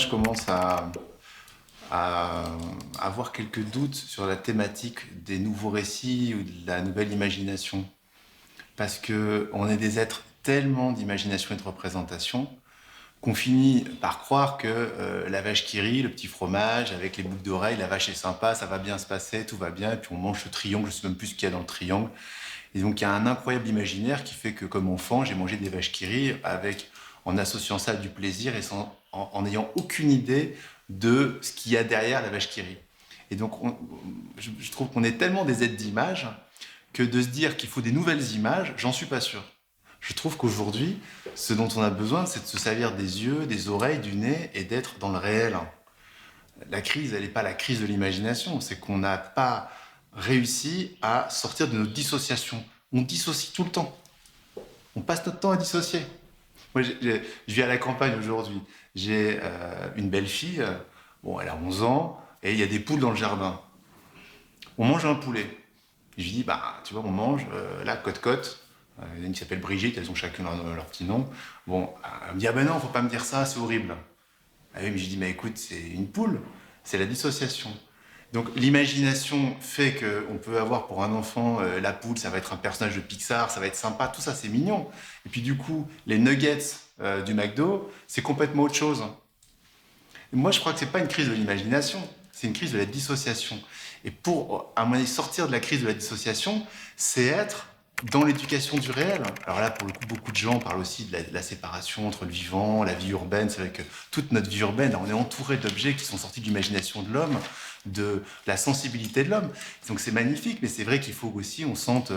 je commence à avoir quelques doutes sur la thématique des nouveaux récits ou de la nouvelle imagination. Parce qu'on est des êtres tellement d'imagination et de représentation qu'on finit par croire que la vache qui rit, le petit fromage avec les boucles d'oreilles, la vache est sympa, ça va bien se passer, tout va bien, et puis on mange ce triangle, je ne sais même plus ce qu'il y a dans le triangle. Et donc il y a un incroyable imaginaire qui fait que comme enfant, j'ai mangé des vaches qui rient en associant ça à du plaisir et en n'ayant aucune idée de ce qu'il y a derrière la vache qui rit. Et donc je trouve qu'on est tellement des êtres d'image que de se dire qu'il faut des nouvelles images, j'en suis pas sûr. Je trouve qu'aujourd'hui, ce dont on a besoin, c'est de se servir des yeux, des oreilles, du nez et d'être dans le réel. La crise, elle n'est pas la crise de l'imagination, c'est qu'on n'a pas réussi à sortir de notre dissociation. On dissocie tout le temps. On passe notre temps à dissocier. Moi, je vis à la campagne aujourd'hui. J'ai une belle fille, bon, elle a 11 ans, et il y a des poules dans le jardin. On mange un poulet. Et je lui dis, bah, tu vois, on mange, là, côte-côte. Il y en a une qui s'appelle Brigitte, elles ont chacune leur petit nom. Bon, elle me dit, ah ben non, faut pas me dire ça, c'est horrible. Ah oui, mais je dis, mais écoute, c'est une poule, c'est la dissociation. Donc l'imagination fait qu'on peut avoir pour un enfant la poule, ça va être un personnage de Pixar, ça va être sympa, tout ça c'est mignon. Et puis du coup, les nuggets du McDo, c'est complètement autre chose. Et moi je crois que c'est pas une crise de l'imagination, c'est une crise de la dissociation. Et pour, à mon avis, sortir de la crise de la dissociation, c'est être dans l'éducation du réel. Alors là, pour le coup, beaucoup de gens parlent aussi de la séparation entre le vivant, la vie urbaine. C'est vrai que toute notre vie urbaine, on est entouré d'objets qui sont sortis de l'imagination de l'homme, de la sensibilité de l'homme. Donc c'est magnifique, mais c'est vrai qu'il faut aussi on sente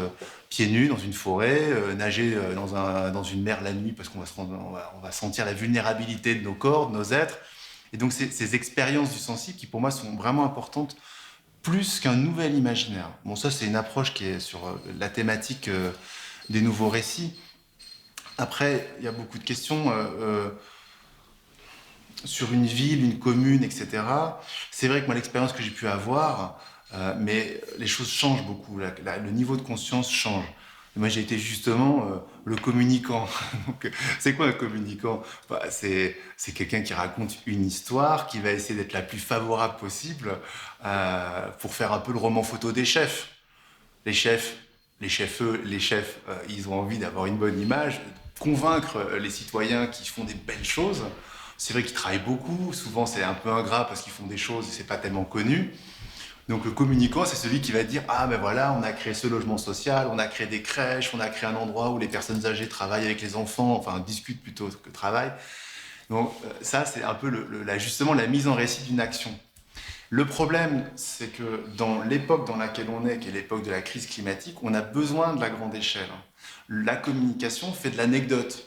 pieds nus dans une forêt, nager dans une mer la nuit parce on va sentir la vulnérabilité de nos corps, de nos êtres. Et donc ces expériences du sensible qui pour moi sont vraiment importantes plus qu'un nouvel imaginaire. Bon, ça, c'est une approche qui est sur la thématique des nouveaux récits. Après, il y a beaucoup de questions sur une ville, une commune, etc. C'est vrai que moi, l'expérience que j'ai pu avoir, mais les choses changent beaucoup. Le niveau de conscience change. Et moi, j'ai été justement le communicant. Donc, c'est quoi un communicant? Bah, c'est quelqu'un qui raconte une histoire, qui va essayer d'être la plus favorable possible pour faire un peu le roman photo des chefs. Les chefs, les chefs, ils ont envie d'avoir une bonne image, convaincre les citoyens qui font des belles choses. C'est vrai qu'ils travaillent beaucoup, souvent c'est un peu ingrat parce qu'ils font des choses et c'est pas tellement connu. Donc le communicant, c'est celui qui va dire ah ben voilà, on a créé ce logement social, on a créé des crèches, on a créé un endroit où les personnes âgées travaillent avec les enfants, enfin discutent plutôt que travaillent. Donc ça, c'est un peu justement la mise en récit d'une action. Le problème, c'est que dans l'époque dans laquelle on est, qui est l'époque de la crise climatique, on a besoin de la grande échelle. La communication fait de l'anecdote.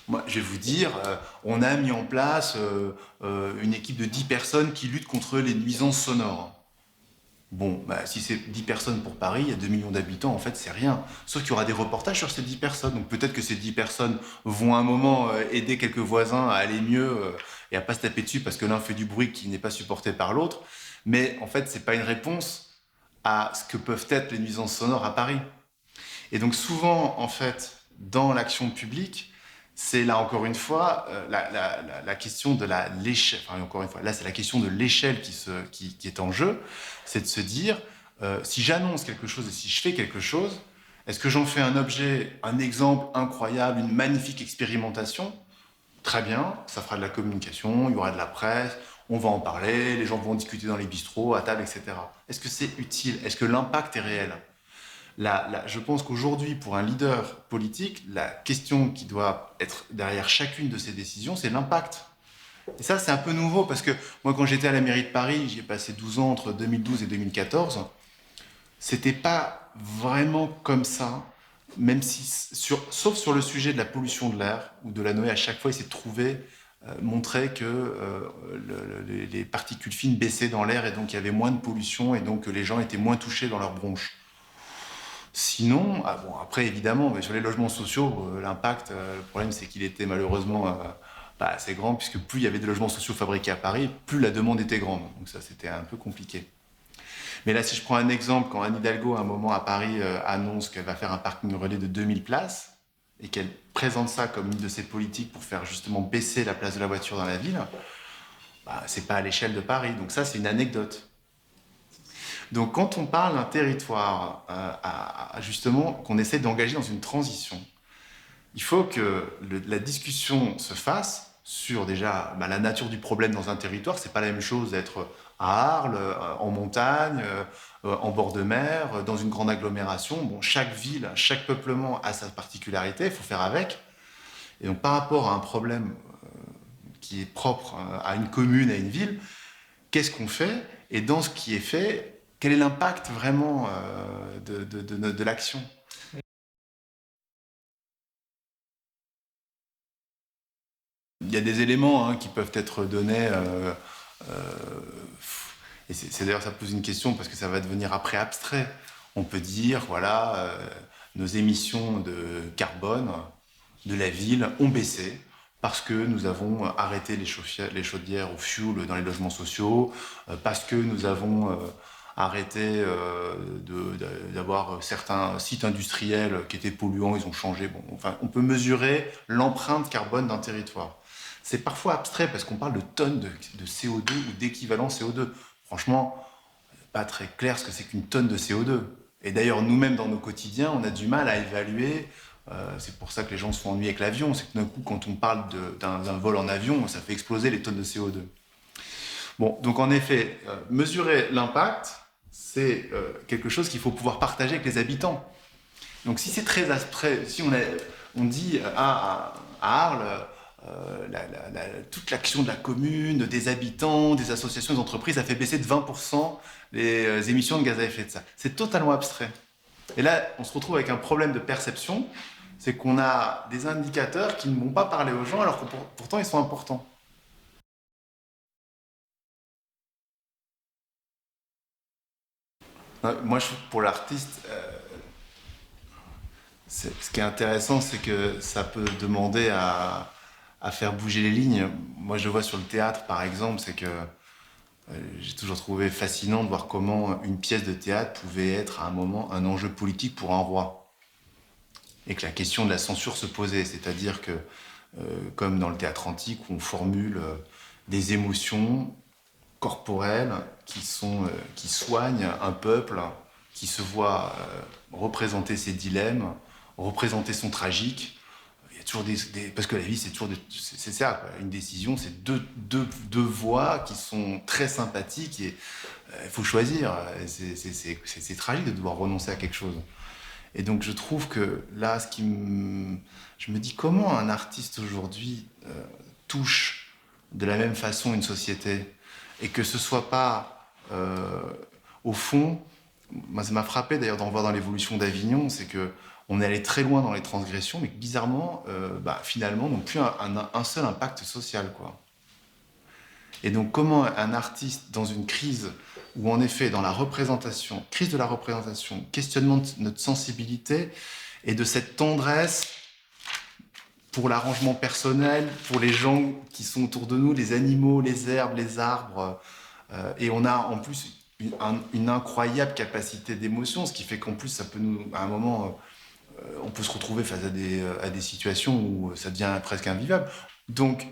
Moi, je vais vous dire, on a mis en place une équipe de 10 personnes qui luttent contre les nuisances sonores. Bon, bah, si c'est 10 personnes pour Paris, il y a 2 millions d'habitants, en fait, c'est rien. Sauf qu'il y aura des reportages sur ces 10 personnes. Donc peut-être que ces 10 personnes vont à un moment aider quelques voisins à aller mieux et à pas se taper dessus parce que l'un fait du bruit qui n'est pas supporté par l'autre. Mais en fait, c'est pas une réponse à ce que peuvent être les nuisances sonores à Paris. Et donc souvent, en fait, dans l'action publique, c'est là encore une fois la question de l'échelle. Enfin, encore une fois, là c'est la question de l'échelle qui est en jeu. C'est de se dire, si j'annonce quelque chose et si je fais quelque chose, est-ce que j'en fais un objet, un exemple incroyable, une magnifique expérimentation? Très bien, ça fera de la communication, il y aura de la presse, on va en parler, les gens vont discuter dans les bistrots, à table, etc. Est-ce que c'est utile? Est-ce que l'impact est réel? Je pense qu'aujourd'hui, pour un leader politique, la question qui doit être derrière chacune de ces décisions, c'est l'impact. Et ça, c'est un peu nouveau parce que moi, quand j'étais à la mairie de Paris, j'y ai passé 12 ans entre 2012 et 2014, c'était pas vraiment comme ça, même si, sauf sur le sujet de la pollution de l'air ou de la noée, à chaque fois, il s'est trouvé montrer que les particules fines baissaient dans l'air et donc il y avait moins de pollution et donc les gens étaient moins touchés dans leurs bronches. Sinon, ah bon, après évidemment, mais sur les logements sociaux, l'impact, le problème c'est qu'il était malheureusement pas assez grand, puisque plus il y avait de logements sociaux fabriqués à Paris, plus la demande était grande. Donc ça, c'était un peu compliqué. Mais là, si je prends un exemple, quand Anne Hidalgo, à un moment à Paris, annonce qu'elle va faire un parking relais de 2000 places, et qu'elle présente ça comme une de ses politiques pour faire justement baisser la place de la voiture dans la ville, bah, c'est pas à l'échelle de Paris. Donc ça, c'est une anecdote. Donc quand on parle d'un territoire, justement, qu'on essaie d'engager dans une transition, il faut que la discussion se fasse sur déjà la nature du problème dans un territoire. C'est pas la même chose d'être à Arles, en montagne, en bord de mer, dans une grande agglomération. Bon, chaque ville, chaque peuplement a sa particularité, il faut faire avec. Et donc par rapport à un problème qui est propre à une commune, à une ville, qu'est-ce qu'on fait? Et dans ce qui est fait, quel est l'impact vraiment de l'action? Il y a des éléments qui peuvent être donnés, et c'est d'ailleurs ça pose une question parce que ça va devenir après abstrait. On peut dire, voilà, nos émissions de carbone de la ville ont baissé parce que nous avons arrêté les chaudières au fioul dans les logements sociaux, parce que nous avons arrêté d'avoir certains sites industriels qui étaient polluants, ils ont changé. Bon, enfin, on peut mesurer l'empreinte carbone d'un territoire. C'est parfois abstrait parce qu'on parle de tonnes de CO2 ou d'équivalent CO2. Franchement, pas très clair ce que c'est qu'une tonne de CO2. Et d'ailleurs, nous-mêmes, dans nos quotidiens, on a du mal à évaluer. C'est pour ça que les gens se font ennuyer avec l'avion. C'est que d'un coup, quand on parle d'un vol en avion, ça fait exploser les tonnes de CO2. Bon, donc en effet, mesurer l'impact, c'est quelque chose qu'il faut pouvoir partager avec les habitants. Donc si c'est très abstrait, si on dit à Arles, toute l'action de la commune, des habitants, des associations, des entreprises a fait baisser de 20% les émissions de gaz à effet de serre. C'est totalement abstrait. Et là, on se retrouve avec un problème de perception, c'est qu'on a des indicateurs qui ne vont pas parler aux gens alors que pourtant ils sont importants. Moi, pour l'artiste, ce qui est intéressant, c'est que ça peut demander à faire bouger les lignes. Moi, je vois sur le théâtre, par exemple, c'est que j'ai toujours trouvé fascinant de voir comment une pièce de théâtre pouvait être à un moment un enjeu politique pour un roi. Et que la question de la censure se posait, c'est-à-dire que, comme dans le théâtre antique, où on formule des émotions corporelles qui soignent un peuple, qui se voit représenter ses dilemmes, représenter son tragique. Il y a toujours parce que la vie, c'est toujours c'est ça, quoi. Une décision, c'est deux voies qui sont très sympathiques et il faut choisir. C'est tragique de devoir renoncer à quelque chose. Et donc je trouve que là, je me dis comment un artiste aujourd'hui touche de la même façon une société et que ce soit pas au fond, moi ça m'a frappé d'ailleurs d'en voir dans l'évolution d'Avignon, c'est que on est allé très loin dans les transgressions, mais que bizarrement, finalement, n'ont plus un seul impact social, quoi. Et donc, comment un artiste, dans une crise où, en effet, dans la représentation, crise de la représentation, questionnement de notre sensibilité et de cette tendresse pour l'arrangement personnel, pour les gens qui sont autour de nous, les animaux, les herbes, les arbres, et on a en plus une incroyable capacité d'émotion, ce qui fait qu'en plus, ça peut nous, à un moment, on peut se retrouver face à des situations où ça devient presque invivable. Donc,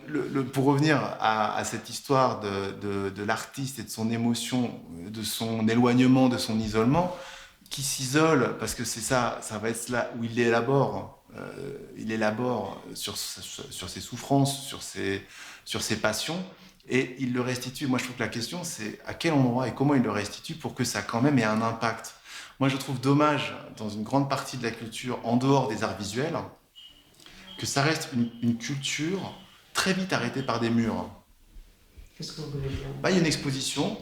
pour revenir à cette histoire de l'artiste et de son émotion, de son éloignement, de son isolement, qui s'isole, parce que c'est ça, ça va être là où il élabore sur ses souffrances, sur ses passions, et il le restitue. Moi, je trouve que la question, c'est à quel endroit et comment il le restitue pour que ça, quand même, ait un impact. Moi, je trouve dommage, dans une grande partie de la culture, en dehors des arts visuels, que ça reste une culture très vite arrêtée par des murs. Qu'est-ce que vous voulez dire? Il y a une exposition,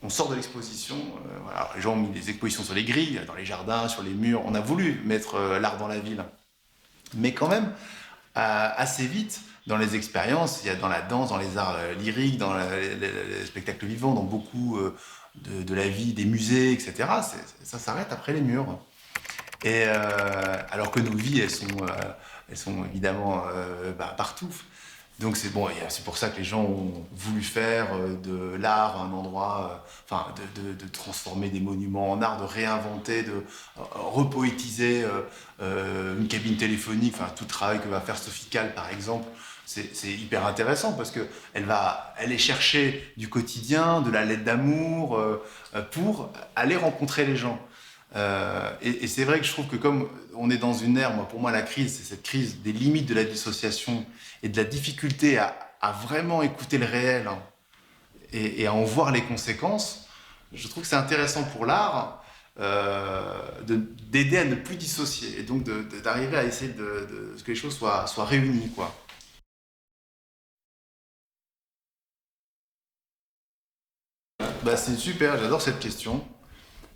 on sort de l'exposition, voilà. Alors, les gens ont mis des expositions sur les grilles, dans les jardins, sur les murs, on a voulu mettre l'art dans la ville. Mais quand même, assez vite, dans les expériences, il y a dans la danse, dans les arts lyriques, dans les spectacles vivants, dans beaucoup de la vie des musées, etc., ça s'arrête après les murs. Et alors que nos vies, elles sont évidemment partout. Donc c'est bon, c'est pour ça que les gens ont voulu faire de l'art un endroit, enfin de transformer des monuments en art, de réinventer, de repoétiser une cabine téléphonique, enfin tout le travail que va faire Sophie Calle par exemple, C'est hyper intéressant parce qu'elle va aller chercher du quotidien, de la lettre d'amour, pour aller rencontrer les gens. Et c'est vrai que je trouve que comme on est dans une ère, pour moi la crise, c'est cette crise des limites de la dissociation et de la difficulté à vraiment écouter le réel, hein, et à en voir les conséquences. Je trouve que c'est intéressant pour l'art, d'aider à ne plus dissocier et donc d'arriver à essayer que les choses soient réunies, quoi. Bah, c'est super, j'adore cette question.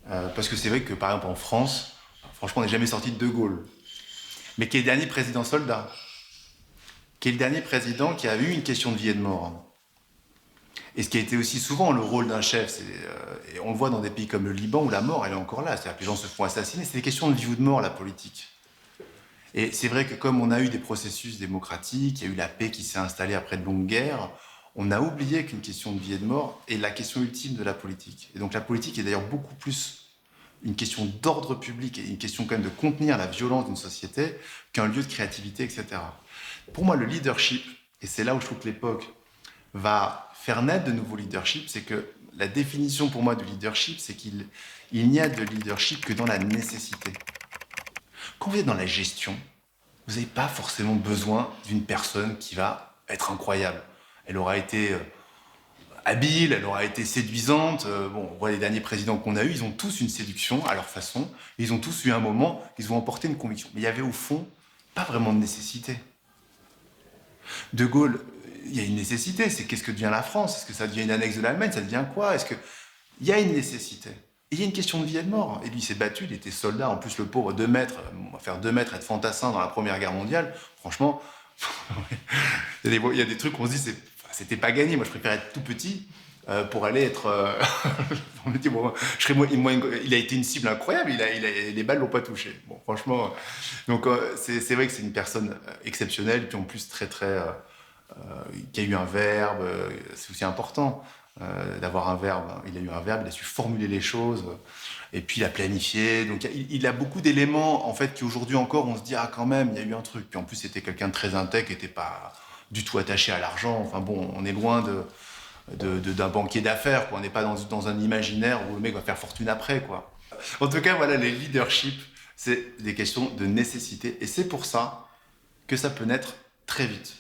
Parce que c'est vrai que par exemple en France, franchement on n'est jamais sorti de Gaulle. Mais qui est le dernier président soldat, qui est le dernier président qui a eu une question de vie et de mort. Et ce qui a été aussi souvent le rôle d'un chef, et on le voit dans des pays comme le Liban où la mort elle est encore là, c'est-à-dire que les gens se font assassiner, c'est des questions de vie ou de mort la politique. Et c'est vrai que comme on a eu des processus démocratiques, il y a eu la paix qui s'est installée après de longues guerres, on a oublié qu'une question de vie et de mort est la question ultime de la politique. Et donc la politique est d'ailleurs beaucoup plus une question d'ordre public et une question quand même de contenir la violence d'une société qu'un lieu de créativité, etc. Pour moi, le leadership, et c'est là où je trouve que l'époque va faire naître de nouveaux leaderships, c'est que la définition pour moi du leadership, c'est qu'il n'y a de leadership que dans la nécessité. Quand vous êtes dans la gestion, vous n'avez pas forcément besoin d'une personne qui va être incroyable. Elle aura été habile, elle aura été séduisante. Bon, on voit les derniers présidents qu'on a eus, ils ont tous une séduction à leur façon. Et ils ont tous eu un moment, ils ont emporté une conviction. Mais il y avait au fond pas vraiment de nécessité. De Gaulle, il y a une nécessité, c'est qu'est-ce que devient la France? Est-ce que ça devient une annexe de l'Allemagne? Ça devient quoi? Il y a une nécessité. Et il y a une question de vie et de mort. Et lui, il s'est battu, il était soldat, en plus le pauvre, 2 mètres, on va faire 2 mètres, être fantassin dans la Première Guerre mondiale. Franchement, il y a des trucs où on se dit, c'était pas gagné. Moi, je préfère être tout petit pour aller être. On me dit, bon, il a été une cible incroyable, les balles l'ont pas touché. Bon, franchement. Donc, c'est vrai que c'est une personne exceptionnelle, puis en plus très, très. Qui a eu un verbe, c'est aussi important d'avoir un verbe. Il a eu un verbe, il a su formuler les choses, et puis il a planifié. Donc il a beaucoup d'éléments, en fait, qui aujourd'hui encore, on se dit, ah quand même, il y a eu un truc. Puis en plus, c'était quelqu'un de très intègre, qui n'était pas du tout attaché à l'argent. Enfin bon, on est loin d'un banquier d'affaires, quoi. On n'est pas dans un imaginaire où le mec va faire fortune après, quoi. En tout cas, voilà, les leaderships, c'est des questions de nécessité. Et c'est pour ça que ça peut naître très vite.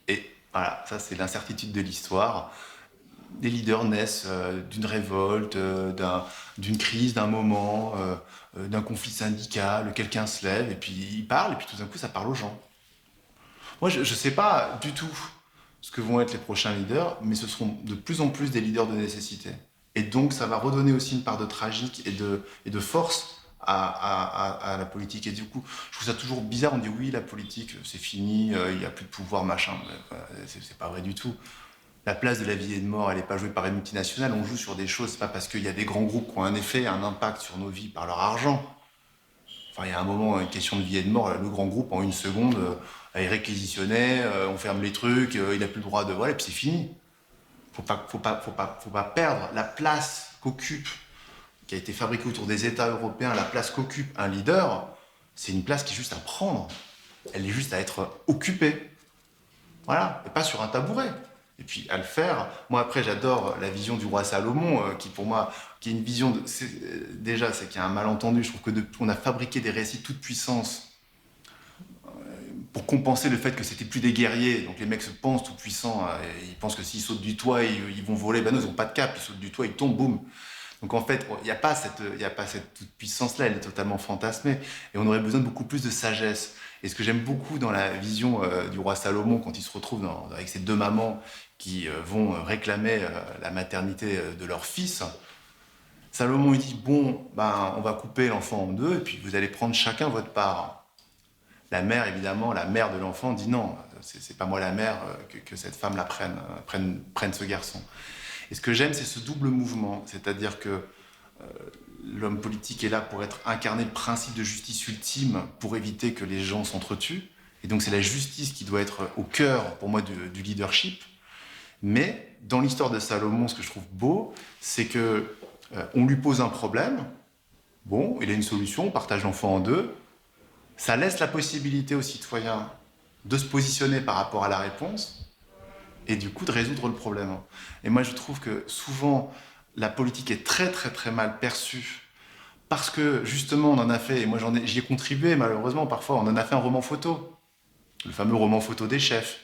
Et voilà, ça c'est l'incertitude de l'histoire. Les leaders naissent d'une révolte, d'une crise, d'un moment, d'un conflit syndical, quelqu'un se lève et puis il parle, et puis tout d'un coup ça parle aux gens. Moi je ne sais pas du tout ce que vont être les prochains leaders, mais ce seront de plus en plus des leaders de nécessité. Et donc ça va redonner aussi une part de tragique et de force à la politique. Et du coup, je trouve ça toujours bizarre, on dit oui, la politique c'est fini, il n'y a plus de pouvoir, machin. C'est pas vrai du tout. La place de la vie et de mort, elle n'est pas jouée par une multinationale, on joue sur des choses, c'est pas parce qu'il y a des grands groupes qui ont un effet, un impact sur nos vies par leur argent. Enfin, il y a un moment, une question de vie et de mort, le grand groupe, en une seconde, est réquisitionné, on ferme les trucs, il n'a plus le droit de... Voilà, et puis c'est fini. Faut pas perdre la place qu'occupe, qui a été fabriquée autour des États européens, la place qu'occupe un leader, c'est une place qui est juste à prendre. Elle est juste à être occupée. Voilà, et pas sur un tabouret. Et puis à le faire. Moi après j'adore la vision du roi Salomon, qui pour moi, qui est une vision de... déjà c'est qu'il y a un malentendu, je trouve que on a fabriqué des récits de toute puissance pour compenser le fait que c'était plus des guerriers. Donc les mecs se pensent tout puissants, ils pensent que s'ils sautent du toit, ils vont voler. Ben non, ils n'ont pas de cap, ils sautent du toit, ils tombent, boum. Donc en fait, il n'y a pas cette toute puissance-là, elle est totalement fantasmée. Et on aurait besoin de beaucoup plus de sagesse. Et ce que j'aime beaucoup dans la vision du roi Salomon, quand il se retrouve avec ses 2 mamans qui vont réclamer la maternité de leur fils, Salomon il dit, bon, ben, on va couper l'enfant en 2, et puis vous allez prendre chacun votre part. La mère, évidemment, la mère de l'enfant dit non, c'est pas moi la mère, que cette femme la prenne ce garçon. Et ce que j'aime, c'est ce double mouvement, c'est-à-dire que l'homme politique est là pour incarner le principe de justice ultime pour éviter que les gens s'entretuent. Et donc c'est la justice qui doit être au cœur, pour moi, du leadership. Mais dans l'histoire de Salomon, ce que je trouve beau, c'est que on lui pose un problème, bon, il a une solution, on partage l'enfant en 2, ça laisse la possibilité aux citoyens de se positionner par rapport à la réponse et du coup de résoudre le problème. Et moi je trouve que souvent la politique est très très très mal perçue parce que justement on en a fait, et moi j'y ai contribué malheureusement parfois, on en a fait un roman photo, le fameux roman photo des chefs,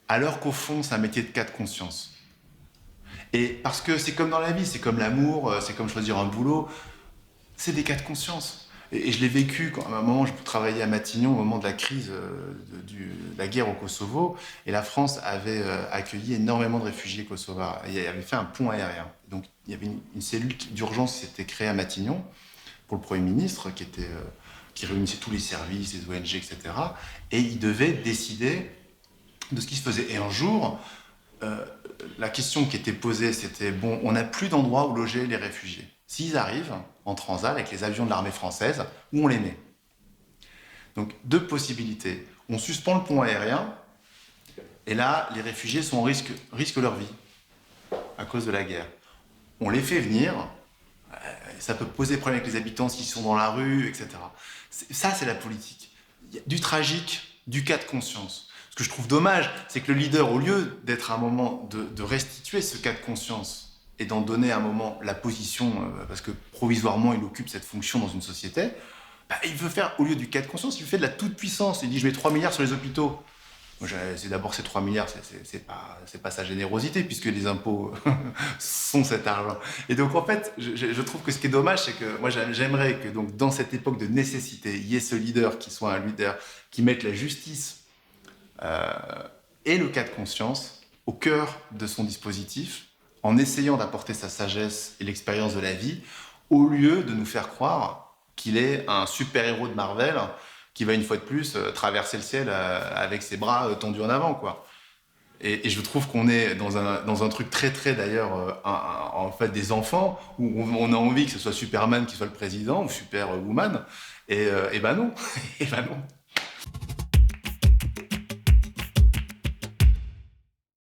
alors qu'au fond c'est un métier de cas de conscience. Et parce que c'est comme dans la vie, c'est comme l'amour, c'est comme choisir un boulot, c'est des cas de conscience. Et je l'ai vécu quand, à un moment, je travaillais à Matignon au moment de la crise de la guerre au Kosovo, et la France avait accueilli énormément de réfugiés kosovars. Et elle avait fait un pont aérien. Donc il y avait une cellule d'urgence qui s'était créée à Matignon pour le Premier ministre, qui réunissait tous les services, les ONG, etc. Et il devait décider de ce qui se faisait. Et un jour, la question qui était posée, c'était bon, on n'a plus d'endroit où loger les réfugiés. S'ils arrivent en transat avec les avions de l'armée française, où on les met? Donc, deux possibilités. On suspend le pont aérien, et là, les réfugiés risquent leur vie à cause de la guerre. On les fait venir, ça peut poser problème avec les habitants s'ils sont dans la rue, etc. Ça, c'est la politique. Il y a du tragique, du cas de conscience. Ce que je trouve dommage, c'est que le leader, au lieu d'être à un moment de restituer ce cas de conscience et d'en donner à un moment la position, parce que provisoirement il occupe cette fonction dans une société, bah, il veut faire, au lieu du cas de conscience, il fait de la toute-puissance. Il dit je mets 3 milliards sur les hôpitaux. Moi, c'est d'abord ces 3 milliards, c'est pas sa générosité, puisque les impôts sont cet argent. Et donc, en fait, je trouve que ce qui est dommage, c'est que moi, j'aimerais que donc, dans cette époque de nécessité, il y ait ce leader qui soit un leader qui mette la justice et le cas de conscience au cœur de son dispositif, en essayant d'apporter sa sagesse et l'expérience de la vie, au lieu de nous faire croire qu'il est un super-héros de Marvel qui va une fois de plus traverser le ciel avec ses bras tendus en avant, quoi. Et je trouve qu'on est dans un truc très très d'ailleurs en fait des enfants où on a envie que ce soit Superman qui soit le président ou Superwoman et ben non et ben non.